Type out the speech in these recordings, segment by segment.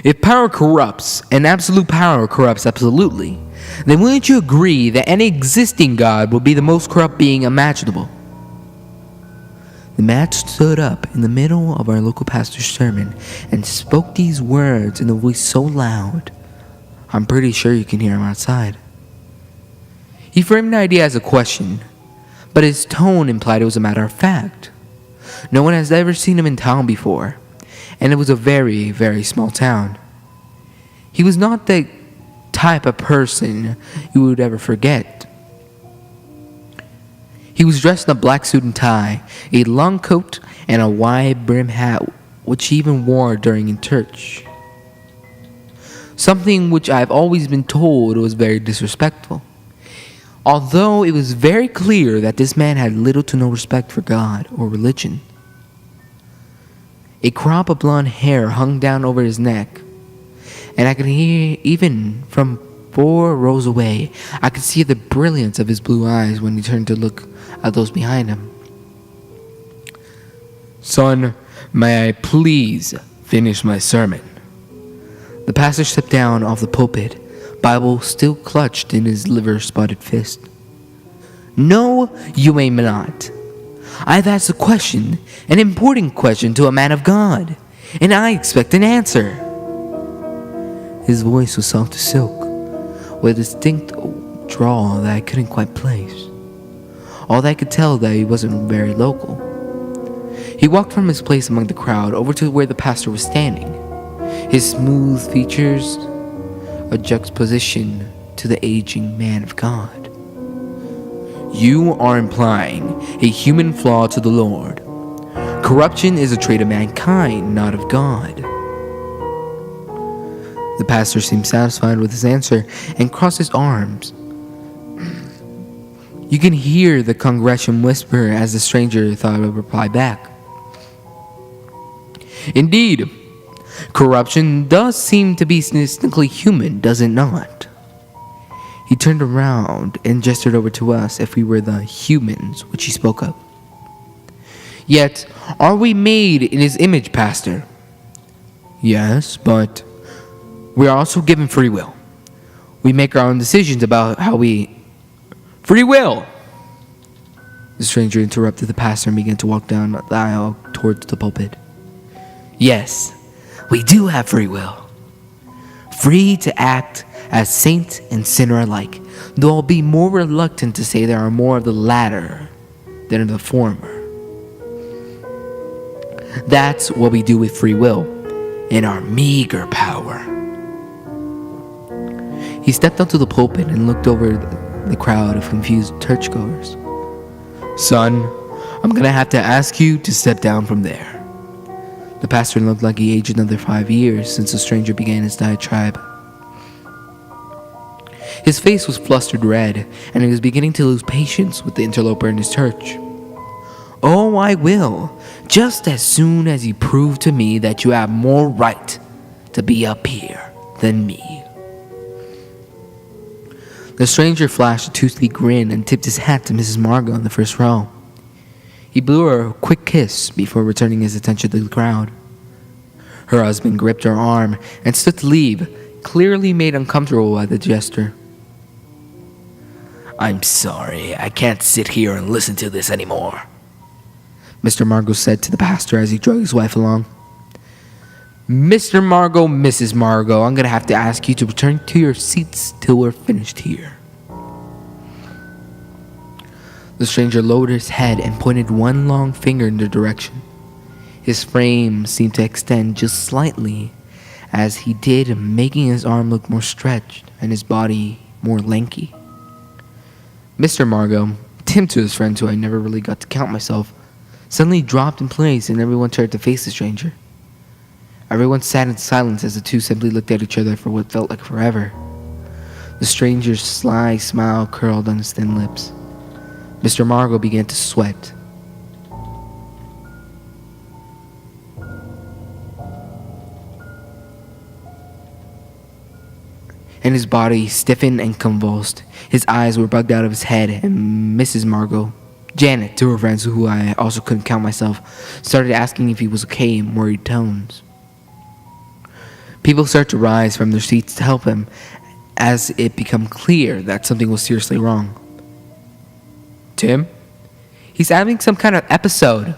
If power corrupts, and absolute power corrupts absolutely, then wouldn't you agree that any existing God would be the most corrupt being imaginable? The man stood up in the middle of our local pastor's sermon and spoke these words in a voice so loud, I'm pretty sure you can hear him outside. He framed the idea as a question, but his tone implied it was a matter of fact. No one has ever seen him in town before, and it was a very, very small town. He was not the type of person you would ever forget. He was dressed in a black suit and tie, a long coat, and a wide brim hat, which he even wore during church. Something which I've always been told was very disrespectful. Although it was very clear that this man had little to no respect for God or religion. A crop of blonde hair hung down over his neck, and I could hear, even from 4 rows away, I could see the brilliance of his blue eyes when he turned to look at those behind him. Son, may I please finish my sermon? The pastor stepped down off the pulpit, Bible still clutched in his liver-spotted fist. No, you may not. I've asked a question, an important question to a man of God, and I expect an answer. His voice was soft as silk, with a distinct drawl that I couldn't quite place. All that I could tell that he wasn't very local. He walked from his place among the crowd over to where the pastor was standing, his smooth features a juxtaposition to the aging man of God. You are implying a human flaw to the Lord. Corruption is a trait of mankind, not of God. The pastor seemed satisfied with his answer and crossed his arms. You can hear the congregation whisper as the stranger thought of a reply back. Indeed, corruption does seem to be distinctly human, does it not? He turned around and gestured over to us if we were the humans which he spoke of. Yet, are we made in his image, Pastor? Yes, but we are also given free will. We make our own decisions about how we... Free will! The stranger interrupted the pastor and began to walk down the aisle towards the pulpit. Yes, we do have free will. Free to act as saint and sinner alike, though I'll be more reluctant to say there are more of the latter than of the former. That's what we do with free will, in our meager power. He stepped onto the pulpit and looked over the crowd of confused churchgoers. Son, I'm gonna have to ask you to step down from there. The pastor looked like he aged another 5 years since the stranger began his diatribe. His face was flustered red, and he was beginning to lose patience with the interloper in his church. Oh, I will, just as soon as you prove to me that you have more right to be up here than me. The stranger flashed a toothy grin and tipped his hat to Mrs. Margot in the first row. He blew her a quick kiss before returning his attention to the crowd. Her husband gripped her arm and stood to leave, clearly made uncomfortable by the gesture. I'm sorry, I can't sit here and listen to this anymore, Mr. Margot said to the pastor as he dragged his wife along. Mr. Margot, Mrs. Margot, I'm going to have to ask you to return to your seats till we're finished here. The stranger lowered his head and pointed one long finger in their direction. His frame seemed to extend just slightly as he did, making his arm look more stretched and his body more lanky. Mr. Margot, Tim to his friends who I never really got to count myself, suddenly dropped in place and everyone turned to face the stranger. Everyone sat in silence as the two simply looked at each other for what felt like forever. The stranger's sly smile curled on his thin lips. Mr. Margot began to sweat. And his body stiffened and convulsed. His eyes were bugged out of his head, and Mrs. Margot, Janet, to her friends who I also couldn't count myself, started asking if he was okay in worried tones. People start to rise from their seats to help him as it became clear that something was seriously wrong. "Tim? He's having some kind of episode,"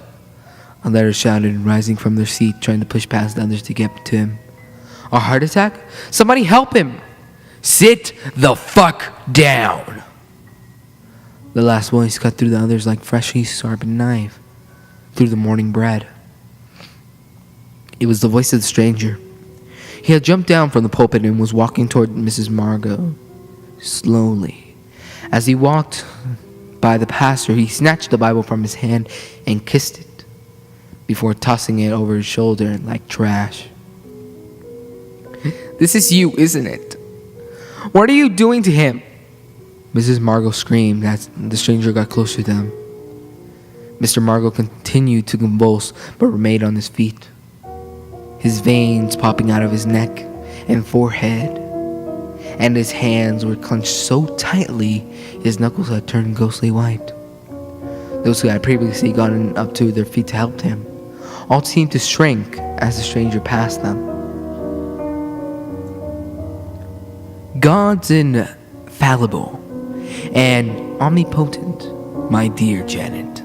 others shouted, rising from their seat, trying to push past the others to get to him. "A heart attack? Somebody help him!" "Sit the fuck down!" The last voice cut through the others like freshly sharpened knife through the morning bread. It was the voice of the stranger. He had jumped down from the pulpit and was walking toward Mrs. Margot slowly. As he walked by the pastor, he snatched the Bible from his hand and kissed it before tossing it over his shoulder like trash. "This is you, isn't it? What are you doing to him?" Mrs. Margot screamed as the stranger got closer to them. Mr. Margot continued to convulse but remained on his feet, his veins popping out of his neck and forehead, and his hands were clenched so tightly his knuckles had turned ghostly white. Those who had previously gotten up to their feet to help him all seemed to shrink as the stranger passed them. "God's infallible and omnipotent, my dear Janet."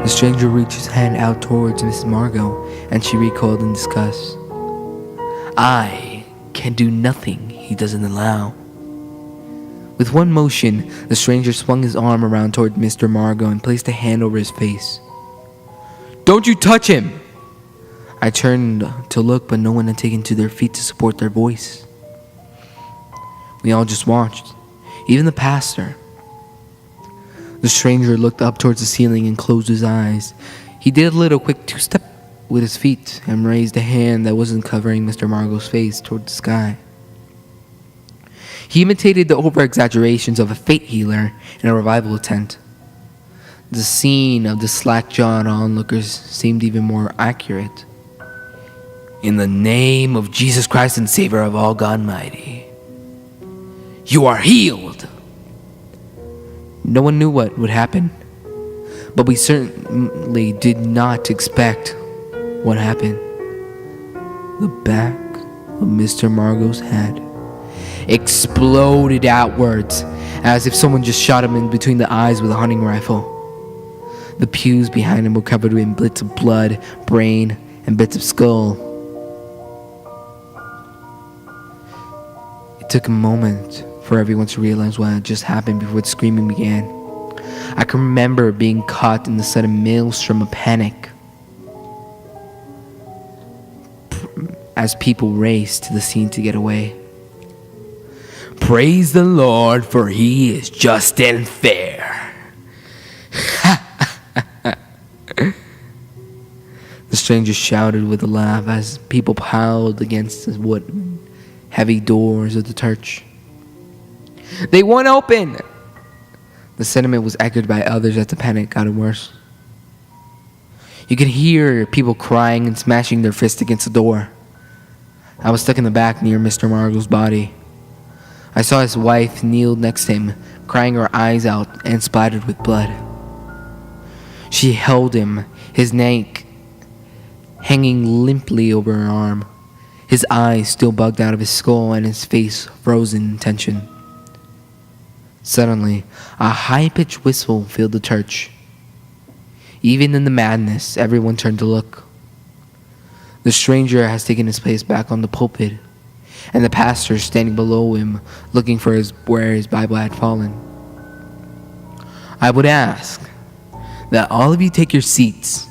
The stranger reached his hand out towards Mrs. Margot, and she recoiled in disgust. "I can do nothing he doesn't allow." With one motion, the stranger swung his arm around toward Mr. Margot and placed a hand over his face. "Don't you touch him!" I turned to look, but no one had taken to their feet to support their voice. We all just watched, even the pastor. The stranger looked up towards the ceiling and closed his eyes. He did a little quick two-step with his feet and raised a hand that wasn't covering Mr. Margot's face toward the sky. He imitated the over-exaggerations of a fate healer in a revival tent. The scene of the slack-jawed onlookers seemed even more accurate. "In the name of Jesus Christ and Savior of all God Almighty, you are healed!" No one knew what would happen, but we certainly did not expect what happened. The back of Mr. Margot's head exploded outwards as if someone just shot him in between the eyes with a hunting rifle. The pews behind him were covered in bits of blood, brain, and bits of skull. It took a moment for everyone to realize what had just happened before the screaming began. I can remember being caught in the sudden maelstrom of panic as people raced to the scene to get away. "Praise the Lord, for he is just and fair." The stranger shouted with a laugh as people piled against the wooden, heavy doors of the church. "They won't open!" The sentiment was echoed by others as the panic got worse. You could hear people crying and smashing their fists against the door. I was stuck in the back near Mr. Margot's body. I saw his wife kneeled next to him, crying her eyes out and splattered with blood. She held him, his neck hanging limply over her arm, his eyes still bugged out of his skull and his face frozen in tension. Suddenly, a high-pitched whistle filled the church. Even in the madness, everyone turned to look. The stranger has taken his place back on the pulpit, and the pastor is standing below him, looking for where his Bible had fallen. I would ask that all of you take your seats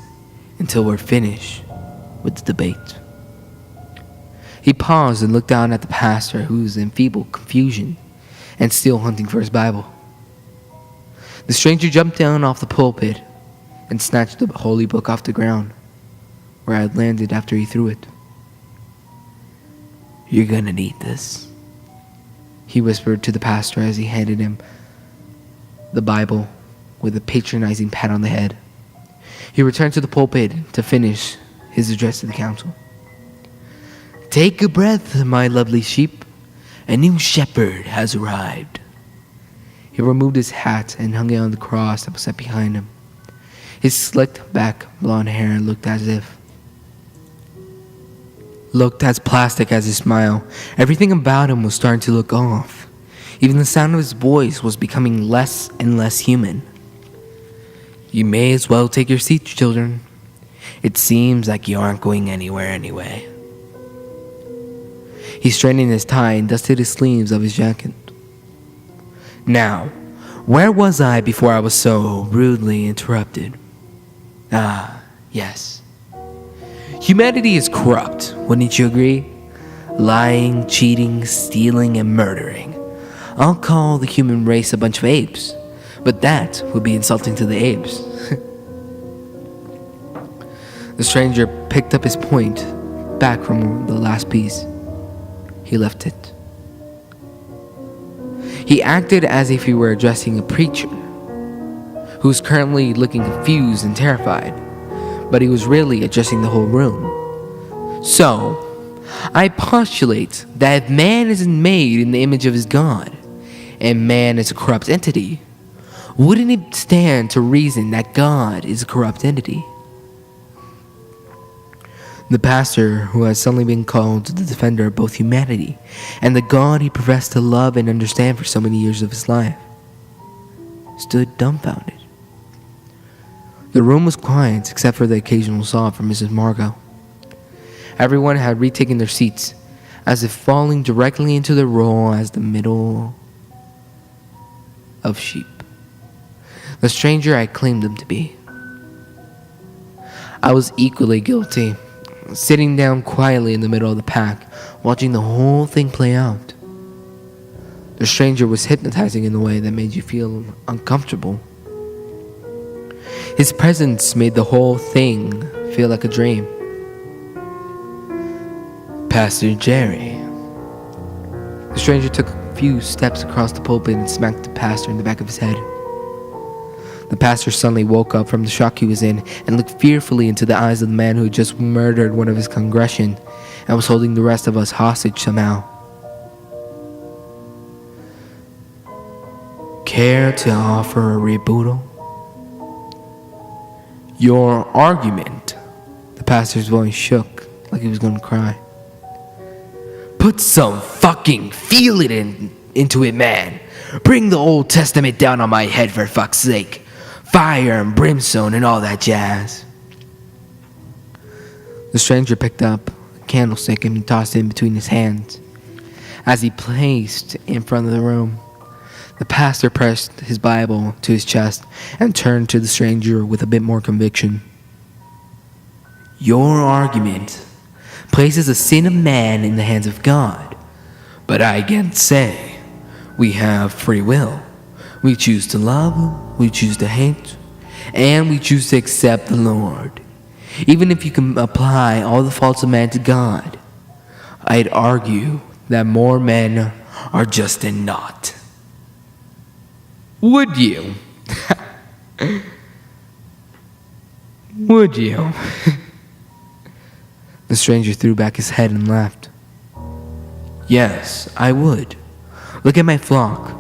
until we're finished with the debate. He paused and looked down at the pastor, who was in feeble confusion and still hunting for his Bible. The stranger jumped down off the pulpit and snatched the holy book off the ground, where it had landed after he threw it. "You're gonna need this," he whispered to the pastor as he handed him the Bible with a patronizing pat on the head. He returned to the pulpit to finish his address to the council. "Take a breath, my lovely sheep. A new shepherd has arrived." He removed his hat and hung it on the cross that was set behind him. His slicked back blonde hair looked as if looked as plastic as his smile. Everything about him was starting to look off. Even the sound of his voice was becoming less and less human. "You may as well take your seats, children. It seems like you aren't going anywhere anyway." He straightened his tie and dusted his sleeves of his jacket. "Now, where was I before I was so rudely interrupted? Ah, yes. Humanity is corrupt, wouldn't you agree? Lying, cheating, stealing, and murdering. I'll call the human race a bunch of apes, but that would be insulting to the apes." The stranger picked up his point back from the last piece. He left it. He acted as if he were addressing a preacher who was currently looking confused and terrified, but he was really addressing the whole room. "So, I postulate that if man isn't made in the image of his God, and man is a corrupt entity, wouldn't it stand to reason that God is a corrupt entity?" The pastor, who had suddenly been called the defender of both humanity and the God he professed to love and understand for so many years of his life, stood dumbfounded. The room was quiet except for the occasional sob from Mrs. Margot. Everyone had retaken their seats, as if falling directly into their role as the middle of sheep. The stranger I claimed them to be. I was equally guilty, sitting down quietly in the middle of the pack, watching the whole thing play out. The stranger was hypnotizing in a way that made you feel uncomfortable. His presence made the whole thing feel like a dream. "Pastor Jerry." The stranger took a few steps across the pulpit and smacked the pastor in the back of his head. The pastor suddenly woke up from the shock he was in and looked fearfully into the eyes of the man who had just murdered one of his congregation and was holding the rest of us hostage somehow. "Care to offer a rebuttal?" "Your argument." The pastor's voice shook like he was going to cry. "Put some fucking feel it into it, man. Bring the Old Testament down on my head for fuck's sake. Fire and brimstone and all that jazz." The stranger picked up a candlestick and tossed it in between his hands. As he placed in front of the room, the pastor pressed his Bible to his chest and turned to the stranger with a bit more conviction. "Your argument places the sin of man in the hands of God, but I again say, we have free will. We choose to love, we choose to hate, and we choose to accept the Lord. Even if you can apply all the faults of man to God, I'd argue that more men are just in naught." Would you? Would you? The stranger threw back his head and laughed. "Yes, I would. Look at my flock.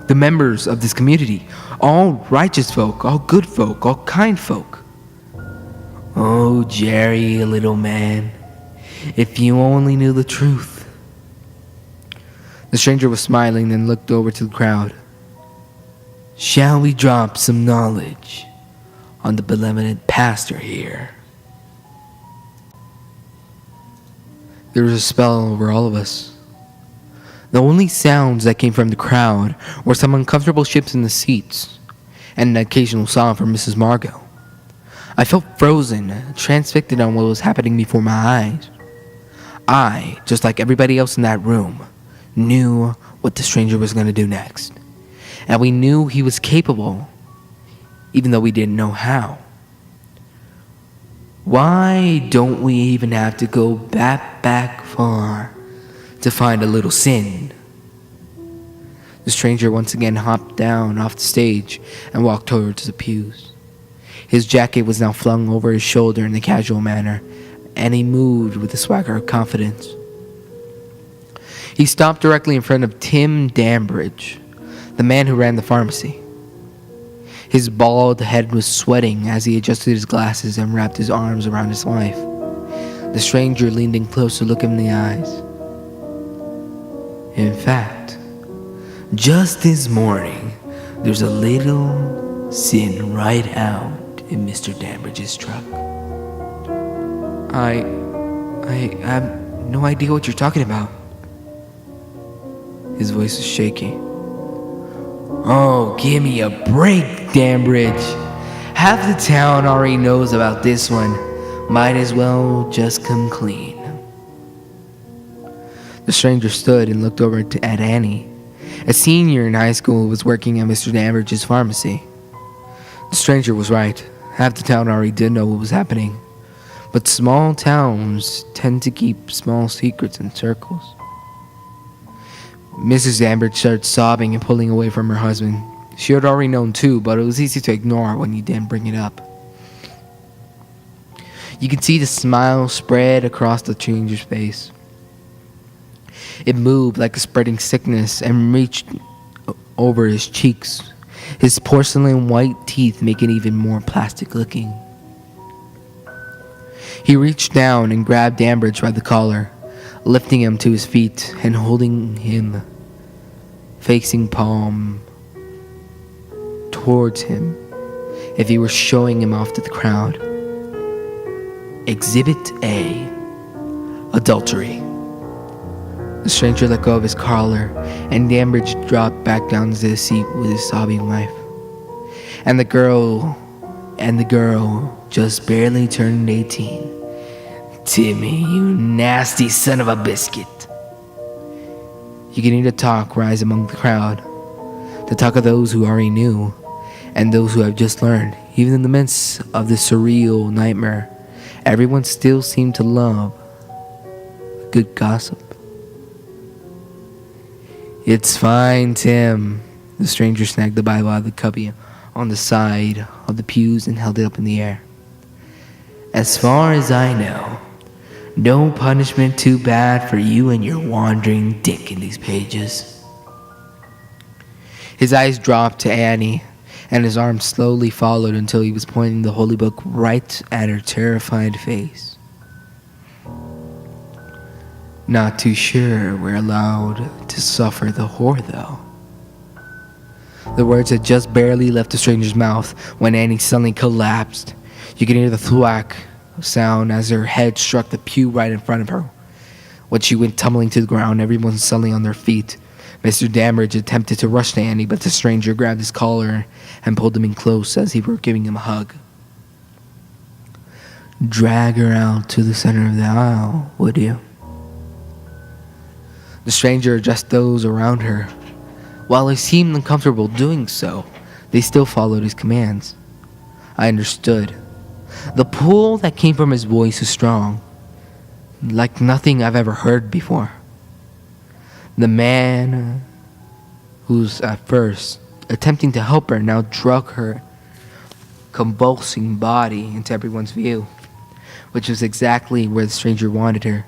The members of this community, all righteous folk, all good folk, all kind folk. Oh, Jerry, little man, if you only knew the truth." The stranger was smiling and looked over to the crowd. "Shall we drop some knowledge on the benevolent pastor here?" There was a spell over all of us. The only sounds that came from the crowd were some uncomfortable shifts in the seats and an occasional sob from Mrs. Margot. I felt frozen, transfixed on what was happening before my eyes. I, just like everybody else in that room, knew what the stranger was going to do next. And we knew he was capable, even though we didn't know how. Why don't we even have to go back far to find a little sin? The stranger once again hopped down off the stage and walked towards the pews. His jacket was now flung over his shoulder in a casual manner, and he moved with a swagger of confidence. He stopped directly in front of Tim Dambridge, the man who ran the pharmacy. His bald head was sweating as he adjusted his glasses and wrapped his arms around his wife. The stranger leaned in close to look him in the eyes. In fact, just this morning, there's a little sitting right out in Mr. Danbridge's truck. I have no idea what you're talking about. His voice was shaky. Oh, give me a break, Danbridge. Half the town already knows about this one. Might as well just come clean. The stranger stood and looked over at Annie, a senior in high school who was working at Mr. Danbridge's pharmacy. The stranger was right. Half the town already did know what was happening. But small towns tend to keep small secrets in circles. Mrs. Danbridge started sobbing and pulling away from her husband. She had already known too, but it was easy to ignore when you didn't bring it up. You could see the smile spread across the stranger's face. It moved like a spreading sickness and reached over his cheeks, his porcelain white teeth making it even more plastic looking. He reached down and grabbed Danbridge by the collar, lifting him to his feet and holding him facing palm towards him if he were showing him off to the crowd. Exhibit A, adultery. The stranger let go of his collar, and Danbridge dropped back down to the seat with his sobbing wife. And the girl just barely turned 18. Timmy, you nasty son of a biscuit. You can hear the talk rise among the crowd, the talk of those who already knew, and those who have just learned. Even in the midst of this surreal nightmare, everyone still seemed to love a good gossip. It's fine, Tim. The stranger snagged the Bible out of the cubby on the side of the pews and held it up in the air. As far as I know, no punishment too bad for you and your wandering dick in these pages. His eyes dropped to Annie, and his arm slowly followed until he was pointing the holy book right at her terrified face. Not too sure we're allowed to suffer the whore, though. The words had just barely left the stranger's mouth when Annie suddenly collapsed. You could hear the thwack sound as her head struck the pew right in front of her. When she went tumbling to the ground, everyone was suddenly on their feet. Mr. Danbridge attempted to rush to Annie, but the stranger grabbed his collar and pulled him in close as he were giving him a hug. Drag her out to the center of the aisle, would you? The stranger addressed those around her. While he seemed uncomfortable doing so, they still followed his commands. I understood. The pull that came from his voice was strong, like nothing I've ever heard before. The man who's at first attempting to help her now drug her convulsing body into everyone's view, which was exactly where the stranger wanted her.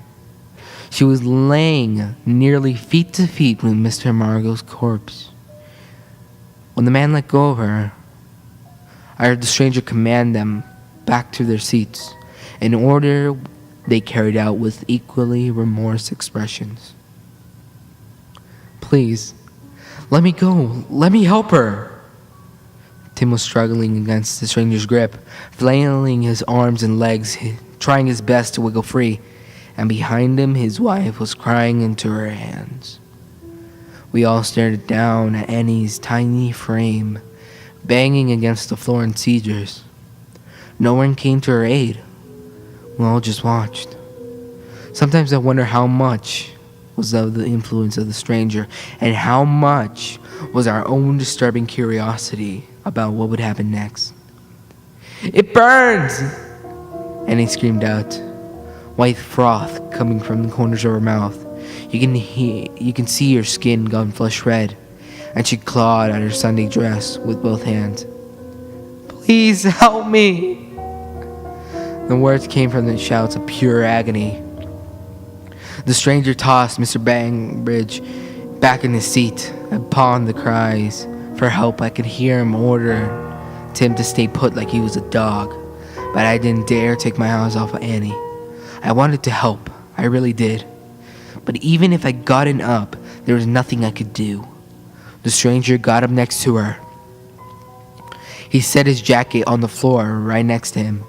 She was laying nearly feet to feet with Mr. Margot's corpse. When the man let go of her, I heard the stranger command them back to their seats, an order they carried out with equally remorse expressions. Please, let me go. Let me help her. Tim was struggling against the stranger's grip, flailing his arms and legs, trying his best to wiggle free, and behind him his wife was crying into her hands. We all stared down at Annie's tiny frame, banging against the floor in seizures. No one came to her aid. We all just watched. Sometimes I wonder how much was of the influence of the stranger, and how much was our own disturbing curiosity about what would happen next. It burns! Annie screamed out, white froth coming from the corners of her mouth. You can see her skin gone flush red, and she clawed at her Sunday dress with both hands. Please help me! The words came from the shouts of pure agony. The stranger tossed Mr. Danbridge back in his seat. Upon the cries for help, I could hear him order Tim to stay put like he was a dog, but I didn't dare take my eyes off of Annie. I wanted to help, I really did. But even if I'd gotten up, there was nothing I could do. The stranger got up next to her. He set his jacket on the floor right next to him.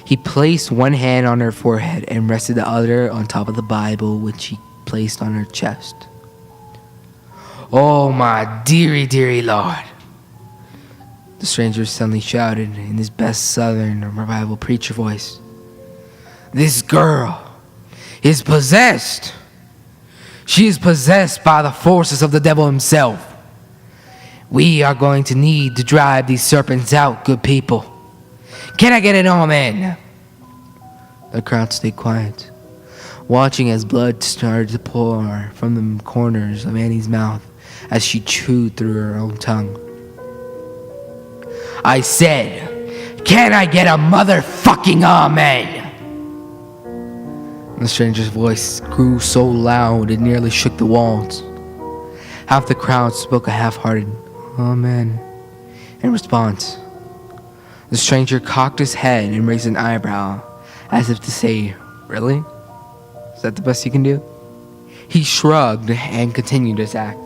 He placed one hand on her forehead and rested the other on top of the Bible, which he placed on her chest. "Oh, my dearie, dearie Lord," the stranger suddenly shouted in his best Southern revival preacher voice. "This girl is possessed. She is possessed by the forces of the devil himself. We are going to need to drive these serpents out, good people. Can I get an amen?" The crowd stayed quiet, watching as blood started to pour from the corners of Annie's mouth as she chewed through her own tongue. "I said, can I get a motherfucking amen?" The stranger's voice grew so loud it nearly shook the walls. Half the crowd spoke a half-hearted amen in response. The stranger cocked his head and raised an eyebrow, as if to say, "Really? Is that the best you can do?" He shrugged and continued his act.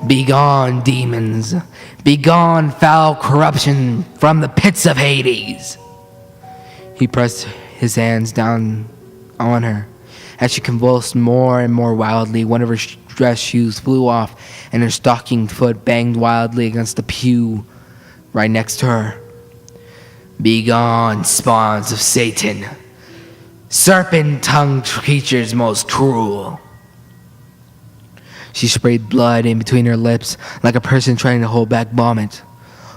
"Begone, demons! Begone, foul corruption from the pits of Hades!" He pressed his hands down on her. As she convulsed more and more wildly, one of her dress shoes flew off, and her stockinged foot banged wildly against the pew right next to her. "Begone, spawns of Satan! Serpent-tongued creatures most cruel!" She sprayed blood in between her lips like a person trying to hold back vomit.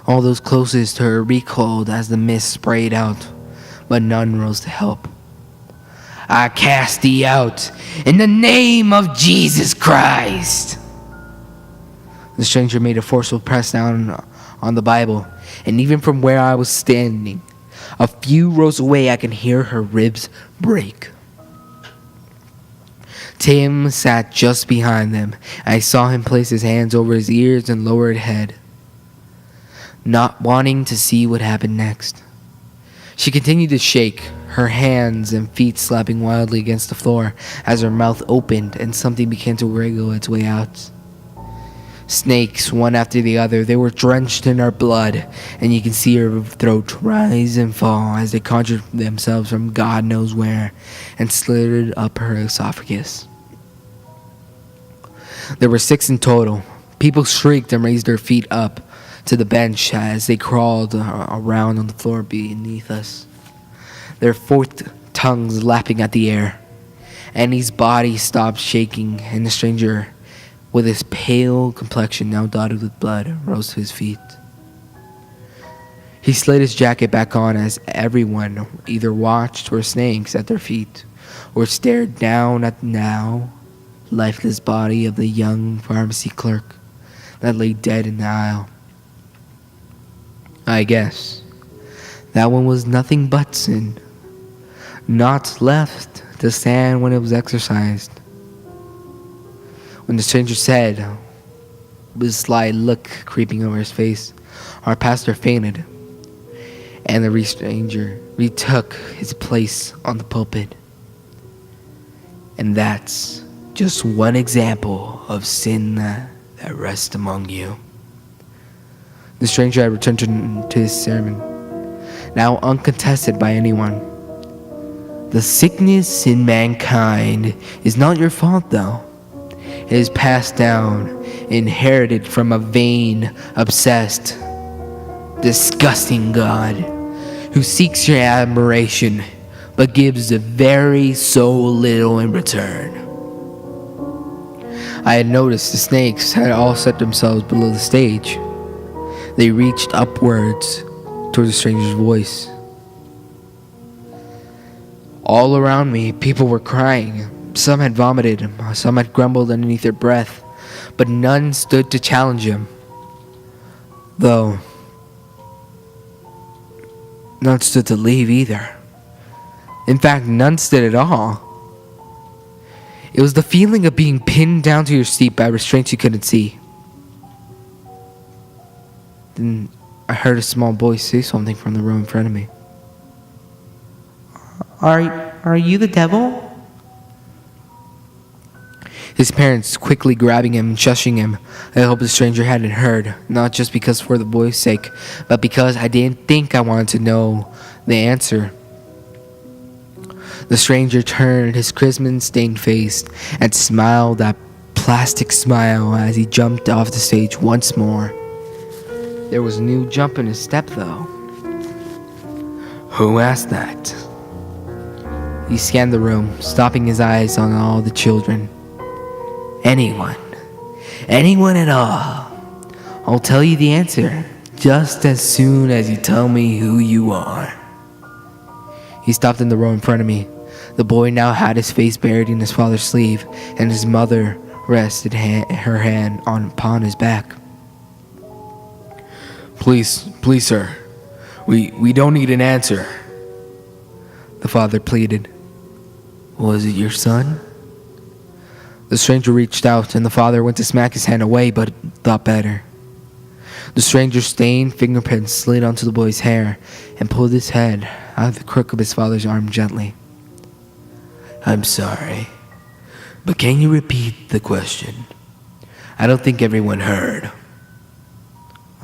All those closest to her recoiled as the mist sprayed out, but none rose to help. "I cast thee out in the name of Jesus Christ!" The stranger made a forceful press down on the Bible, and even from where I was standing, a few rows away, I could hear her ribs break. Tim sat just behind them. I saw him place his hands over his ears and lower his head, not wanting to see what happened next. She continued to shake, her hands and feet slapping wildly against the floor as her mouth opened and something began to wriggle its way out. Snakes, one after the other, they were drenched in her blood, and you can see her throat rise and fall as they conjured themselves from God knows where and slithered up her esophagus. There were 6 in total. People shrieked and raised their feet up to the bench as they crawled around on the floor beneath us, their forked tongues lapping at the air. Annie's body stopped shaking, and the stranger, with his pale complexion now dotted with blood, rose to his feet. He slid his jacket back on as everyone either watched for snakes at their feet or stared down at the now lifeless body of the young pharmacy clerk that lay dead in the aisle. I guess that one was nothing but sin, not left to stand when it was exercised. When the stranger said, with a sly look creeping over his face, our pastor fainted, and the stranger retook his place on the pulpit. And that's just one example of sin that rests among you. The stranger had returned to his sermon, now uncontested by anyone. "The sickness in mankind is not your fault, though. It is passed down, inherited from a vain, obsessed, disgusting God who seeks your admiration but gives very so little in return." I had noticed the snakes had all set themselves below the stage. They reached upwards toward the stranger's voice. All around me, people were crying. Some had vomited, some had grumbled underneath their breath, but none stood to challenge him. Though, none stood to leave either. In fact, none stood at all. It was the feeling of being pinned down to your seat by restraints you couldn't see. Then I heard a small voice say something from the row in front of me. Are you the devil? His parents quickly grabbing him and shushing him. I hope the stranger hadn't heard, not just because for the boy's sake, but because I didn't think I wanted to know the answer. The stranger turned his crimson-stained face and smiled that plastic smile as he jumped off the stage once more. There was a new jump in his step, though. Who asked that? He scanned the room, stopping his eyes on all the children. Anyone at all. I'll tell you the answer just as soon as you tell me who you are. He stopped in the row in front of me. The boy now had his face buried in his father's sleeve, and his mother rested her hand upon his back. Please, sir. We don't need an answer. The father pleaded. Was it your son? The stranger reached out, and the father went to smack his hand away, but thought better. The stranger's stained fingerprints slid onto the boy's hair and pulled his head out of the crook of his father's arm gently. I'm sorry, but can you repeat the question? I don't think everyone heard.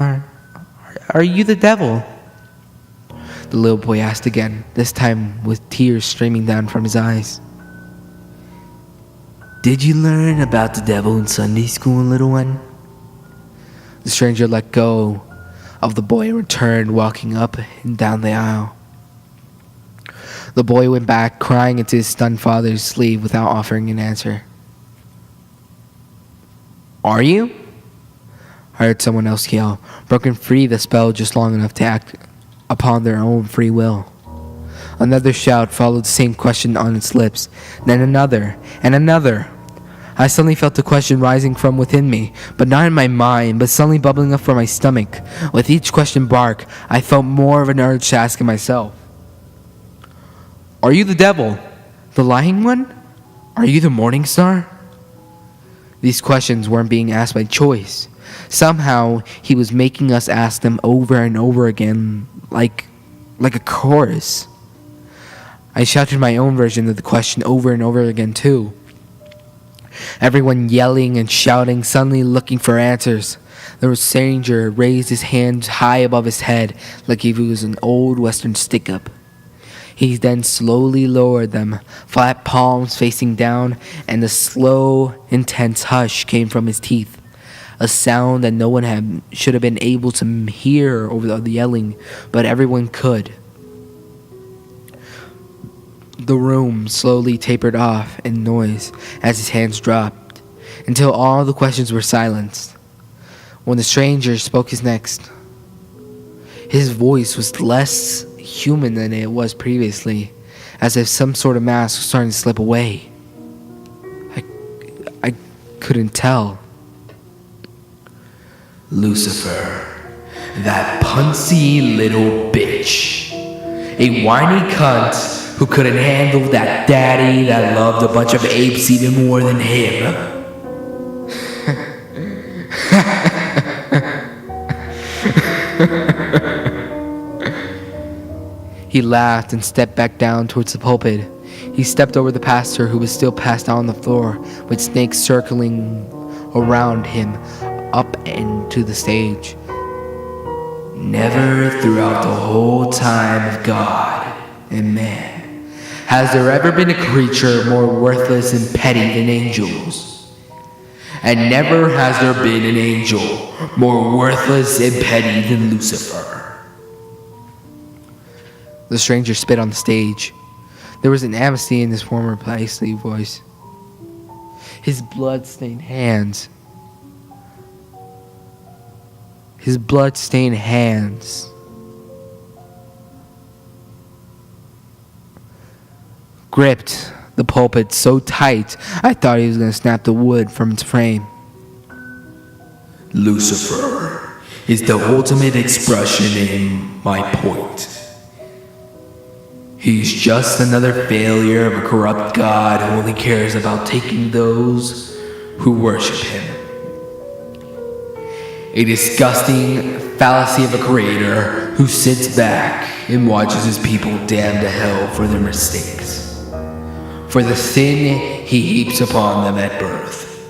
Are you the devil? The little boy asked again, this time with tears streaming down from his eyes. Did you learn about the devil in Sunday school, little one? The stranger let go of the boy and returned, walking up and down the aisle. The boy went back, crying into his stunned father's sleeve without offering an answer. Are you? I heard someone else yell, broken free the spell just long enough to act upon their own free will. Another shout followed the same question on its lips, then another, and another. I suddenly felt the question rising from within me, but not in my mind, but suddenly bubbling up from my stomach. With each question bark, I felt more of an urge to ask it myself. Are you the devil? The lying one? Are you the morning star? These questions weren't being asked by choice. Somehow, he was making us ask them over and over again, like a chorus. I shouted my own version of the question over and over again too. Everyone yelling and shouting, suddenly looking for answers. The stranger raised his hands high above his head like if he was an old western stick-up. He then slowly lowered them, flat palms facing down, and a slow, intense hush came from his teeth. A sound that no one should have been able to hear over the yelling, but everyone could. The room slowly tapered off in noise as his hands dropped, until all the questions were silenced. When the stranger spoke his next, his voice was less human than it was previously, as if some sort of mask was starting to slip away. I couldn't tell. Lucifer, that punsy little bitch. A whiny cunt who couldn't handle that daddy that loved a bunch of apes even more than him. He laughed and stepped back down towards the pulpit. He stepped over the pastor, who was still passed out on the floor, with snakes circling around him, up into the stage. Never throughout the whole time of God and man has there ever been a creature more worthless and petty than angels. And never has there been an angel more worthless and petty than Lucifer. The stranger spit on the stage. There was an amnesty in his former icy voice. His blood-stained hands gripped the pulpit so tight I thought he was going to snap the wood from its frame. Lucifer is the ultimate expression in my point. He's just another failure of a corrupt God who only cares about taking those who worship him. A disgusting fallacy of a creator who sits back and watches his people damned to hell for their mistakes, for the sin he heaps upon them at birth.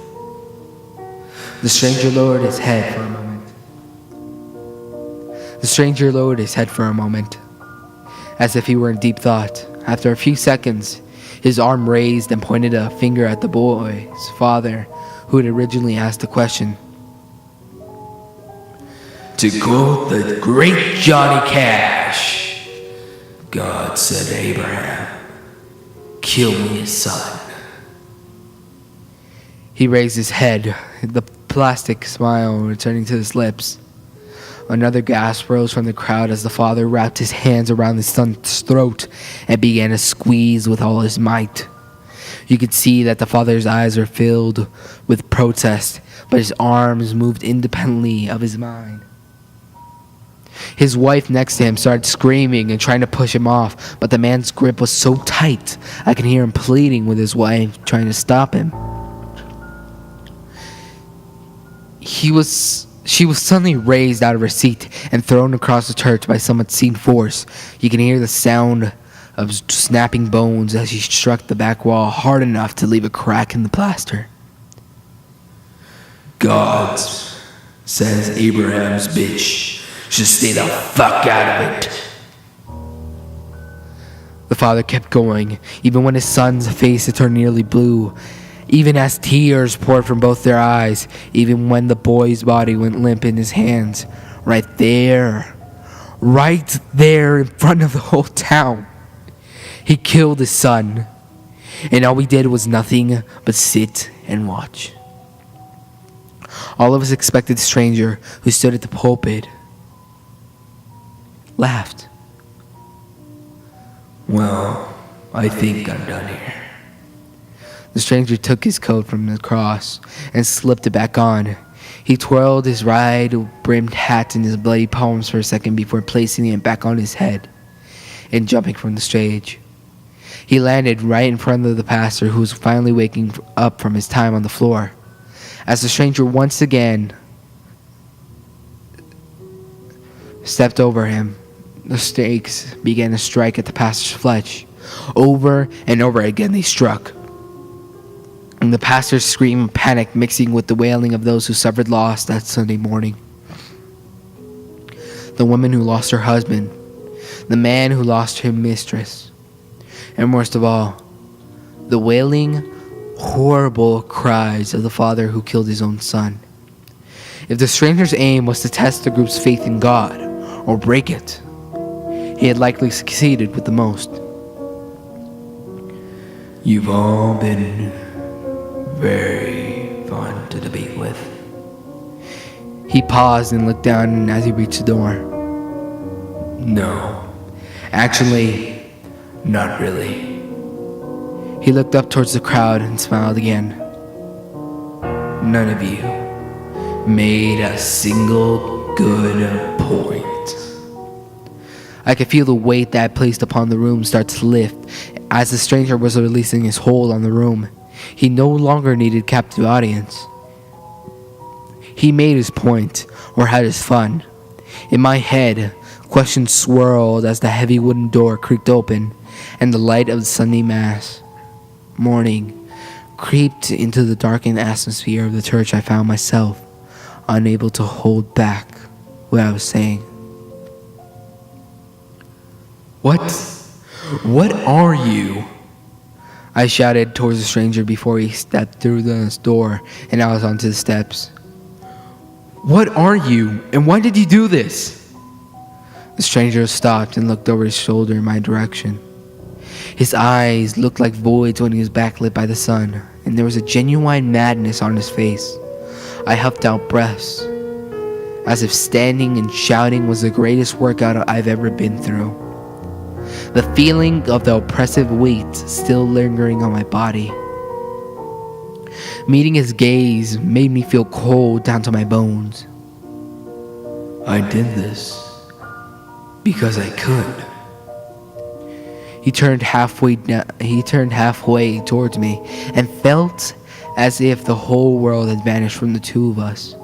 The stranger lowered his head for a moment. As if he were in deep thought. After a few seconds, his arm raised and pointed a finger at the boy's father, who had originally asked the question. To quote the great Johnny Cash, God said to Abraham, "Kill me his son." He raised his head, the plastic smile returning to his lips. Another gasp rose from the crowd as the father wrapped his hands around his son's throat and began to squeeze with all his might. You could see that the father's eyes were filled with protest, but his arms moved independently of his mind. His wife next to him started screaming and trying to push him off, but the man's grip was so tight I could hear him pleading with his wife, trying to stop him. She was suddenly raised out of her seat and thrown across the church by some unseen force. You can hear the sound of snapping bones as she struck the back wall hard enough to leave a crack in the plaster. God says Abraham's bitch should stay the fuck out of it. The father kept going, even when his son's face had turned nearly blue. Even as tears poured from both their eyes, even when the boy's body went limp in his hands, right there in front of the whole town. He killed his son, and all we did was nothing but sit and watch. All of us expected the stranger who stood at the pulpit laughed. Well, I think I'm done here. The stranger took his coat from the cross and slipped it back on. He twirled his wide-brimmed hat in his bloody palms for a second before placing it back on his head and jumping from the stage. He landed right in front of the pastor, who was finally waking up from his time on the floor. As the stranger once again stepped over him, the stakes began to strike at the pastor's flesh. Over and over again they struck. And the pastor's scream of panic mixing with the wailing of those who suffered loss that Sunday morning. The woman who lost her husband, the man who lost her mistress, and worst of all, the wailing, horrible cries of the father who killed his own son. If the stranger's aim was to test the group's faith in God or break it, he had likely succeeded with the most. You've all been very fun to debate with. He paused and looked down as he reached the door. No, actually, not really. He looked up towards the crowd and smiled again. None of you made a single good point. I could feel the weight that I placed upon the room start to lift as the stranger was releasing his hold on the room. He no longer needed captive audience. He made his point, or had his fun. In my head, questions swirled as the heavy wooden door creaked open, and the light of the Sunday Mass morning creeped into the darkened atmosphere of the church. I found myself unable to hold back what I was saying. What are you? I shouted towards the stranger before he stepped through the door and I was onto the steps. What are you, and why did you do this? The stranger stopped and looked over his shoulder in my direction. His eyes looked like voids when he was backlit by the sun, and there was a genuine madness on his face. I huffed out breaths, as if standing and shouting was the greatest workout I've ever been through. The feeling of the oppressive weight still lingering on my body. Meeting his gaze made me feel cold down to my bones. I did this because I could. He turned halfway towards me and felt as if the whole world had vanished from the two of us.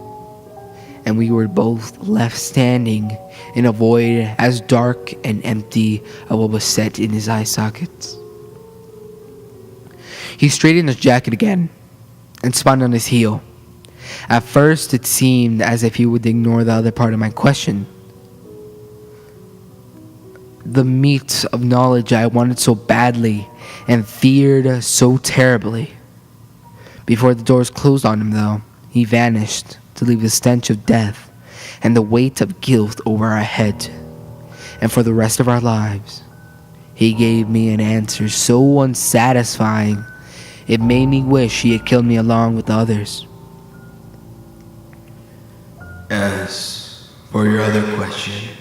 and we were both left standing in a void as dark and empty as what was set in his eye sockets. He straightened his jacket again and spun on his heel. At first, it seemed as if he would ignore the other part of my question. The meat of knowledge I wanted so badly and feared so terribly. Before the doors closed on him, though, he vanished to leave the stench of death and the weight of guilt over our head. And for the rest of our lives, he gave me an answer so unsatisfying, it made me wish he had killed me along with the others. As for your other question,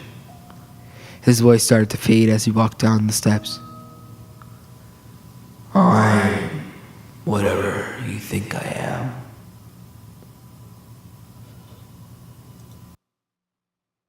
His voice started to fade as he walked down the steps. I'm whatever you think I am.